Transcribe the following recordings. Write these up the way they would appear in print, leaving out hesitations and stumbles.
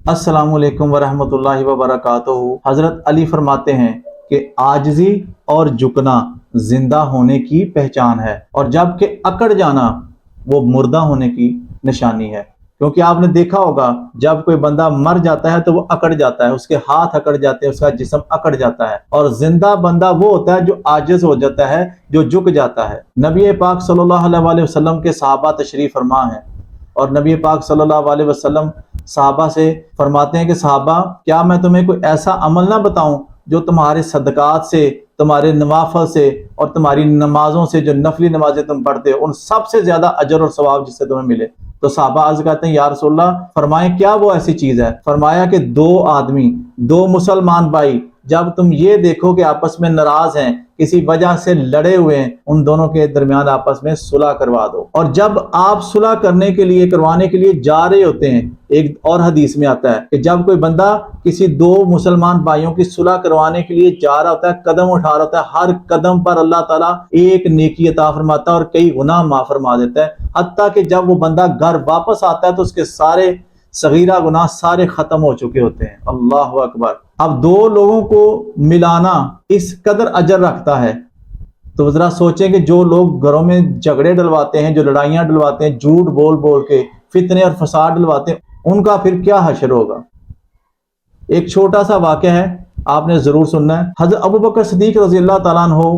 अस्सलामु अलैकुम वरहमतुल्लाहि वबरकातुहू। हज़रत अली फरमाते हैं कि आजिज़ी और झुकना जिंदा होने की पहचान है, और जबकि अकड़ जाना वो मुर्दा होने की निशानी है। क्योंकि आपने देखा होगा जब कोई बंदा मर जाता है तो वो अकड़ जाता है, उसके हाथ अकड़ जाते हैं, उसका जिस्म अकड़ जाता है। और जिंदा बंदा वो होता है जो आजिज हो जाता है, जो झुक जाता है। नबी पाक सल्लल्लाहु अलैहि वसल्लम के सहाबा तशरीफ फरमा है, और नबी पाक सल्लल्लाहु अलैहि वसल्लम सहाबा से फरमाते हैं कि सहाबा, क्या मैं तुम्हें कोई ऐसा अमल ना बताऊं जो तुम्हारे सदकात से, तुम्हारे नवाफल से और तुम्हारी नमाजों से, जो नफली नमाजें तुम पढ़ते हो, उन सबसे ज्यादा अजर और सवाब जिससे तुम्हें मिले। तो सहाबा अर्ज करते हैं, या रसूलल्लाह, फरमाएं क्या वो ऐसी चीज है। फरमाया कि दो आदमी, दो मुसलमान भाई, जब तुम ये देखो कि आपस में नाराज हैं, किसी वजह से लड़े हुए हैं, उन दोनों के दरमियान आपस में सुलह करवा दो। और जब आप सुलह करने के लिए, करवाने के लिए जा रहे होते हैं, एक और हदीस में आता है कि जब कोई बंदा किसी दो मुसलमान भाइयों की सुलह करवाने के लिए जा रहा होता है, कदम उठा रहा होता है, हर कदम पर अल्लाह ताला एक नेकी अता फरमाता है और कई गुनाह माफ फरमा देता है। हत्ता कि जब वो बंदा घर वापस आता है तो उसके सारे सगीरा गुनाह सारे खत्म हो चुके होते हैं। अल्लाह अकबर। अब दो लोगों को मिलाना इस कदर अजर रखता है, तो जरा सोचें कि जो लोग घरों में झगड़े डलवाते हैं, जो लड़ाइयां डलवाते हैं, झूठ बोल बोल के फितने और फसाद डलवाते हैं, उनका फिर क्या हशर होगा। एक छोटा सा वाक़या है, आपने जरूर सुनना है। हजरत अबू बकर सिद्दीक रजी अल्लाह तआला अन्हु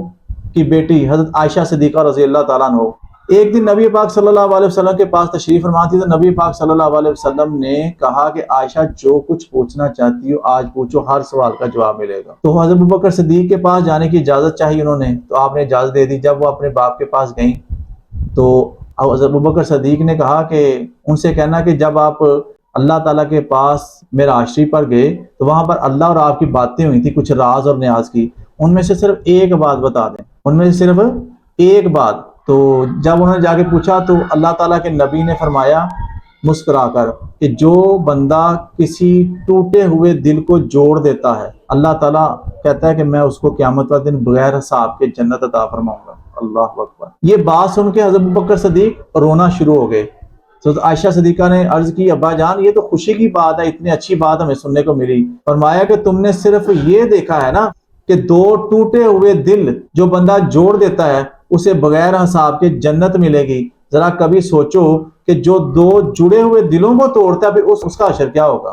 की बेटी हजरत आयशा सिद्दीका रजी अल्लाह तआला अन्हु एक दिन नबी पाक सल्लल्लाहु अलैहि वसल्लम के पास तशरीफ फरमा थी। तो नबी पाक सल्लल्लाहु अलैहि वसल्लम ने कहा कि आयशा, जो कुछ पूछना चाहती हो आज पूछो, हर सवाल का जवाब मिलेगा। तो हजरत अबू बकर सिद्दीक के पास जाने की इजाजत चाहिए उन्होंने, तो आपने इजाजत दे दी। जब वो अपने बाप के पास गई तो हजरत अबू बकर सिद्दीक ने कहा कि उनसे कहना कि जब आप अल्लाह ताला के पास मेराज पर गए तो वहां पर अल्लाह और आपकी बातें हुई थी, कुछ राज और न्याज की, उनमें से सिर्फ एक बात बता दें, उनमें से सिर्फ एक बात। तो जब उन्होंने जाके पूछा तो अल्लाह ताला के नबी ने फरमाया मुस्कुराकर कि जो बंदा किसी टूटे हुए दिल को जोड़ देता है, अल्लाह ताला कहता है कि मैं उसको क़यामत वाले दिन बगैर हिसाब के जन्नत अता फरमाऊंगा। अल्लाह अकबर। ये बात सुन के हज़रत अबू बकर सिद्दीक रोना शुरू हो गए। तो आयशा सिद्दीका ने अर्ज की, अब्बा जान, ये तो खुशी की बात है, इतनी अच्छी बात हमें सुनने को मिली। फरमाया कि तुमने सिर्फ ये देखा है ना कि दो टूटे हुए दिल जो बंदा जोड़ देता है उसे बगैर हिसाब के जन्नत मिलेगी। जरा कभी सोचो कि जो दो जुड़े हुए दिलों को तोड़ता है फिर उसका असर क्या होगा।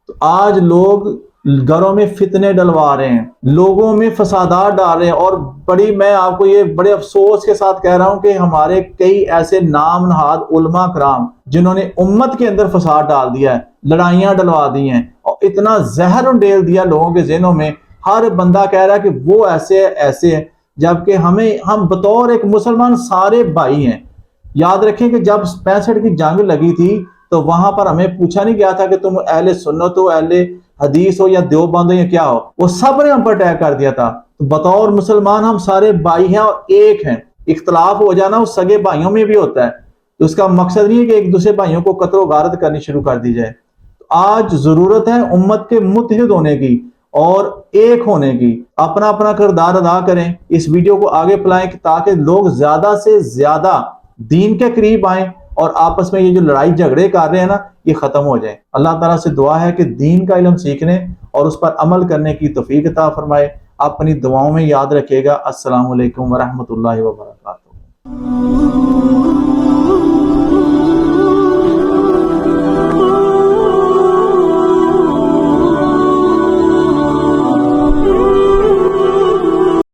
तो आज लोग घरों में फितने डलवा रहे हैं, लोगों में फसादात डाल रहे हैं, और मैं आपको ये बड़े अफसोस के साथ कह रहा हूं कि हमारे कई ऐसे नाम नहाद उलमा कराम जिन्होंने उम्मत के अंदर फसाद डाल दिया है, लड़ाइयां डलवा दी हैं और इतना जहर उंडेल दिया लोगों के ज़हनों में। हर बंदा कह रहा है कि वो ऐसे है, ऐसे है, जबकि हम बतौर एक मुसलमान सारे भाई हैं। याद रखें कि जब 65 की जंग लगी थी तो वहां पर हमें पूछा नहीं गया था कि तुम अहले सुन्नत हो, अहले हदीस हो या देवबंद हो या क्या हो, वो सब ने हम पर अटैक कर दिया था। तो बतौर मुसलमान हम सारे भाई हैं और एक हैं। इख्तलाफ हो जाना उस सगे भाइयों में भी होता है, तो उसका मकसद नहीं है कि एक दूसरे भाइयों को कत्ल गारत करनी शुरू कर दी जाए। तो आज जरूरत है उम्मत के मुत्तहिद होने की और एक होने की। अपना अपना किरदार अदा करें, इस वीडियो को आगे फैलाएं ताकि लोग ज्यादा से ज्यादा दीन के करीब आए और आपस में ये जो लड़ाई झगड़े कर रहे हैं ना, ये खत्म हो जाए। अल्लाह ताला से दुआ है कि दीन का इल्म सीखने और उस पर अमल करने की तौफीक अता फरमाए। अपनी दुआओं में याद रखिएगा। अस्सलामु अलैकुम वरहमतुल्लाहि वबरकातुहू।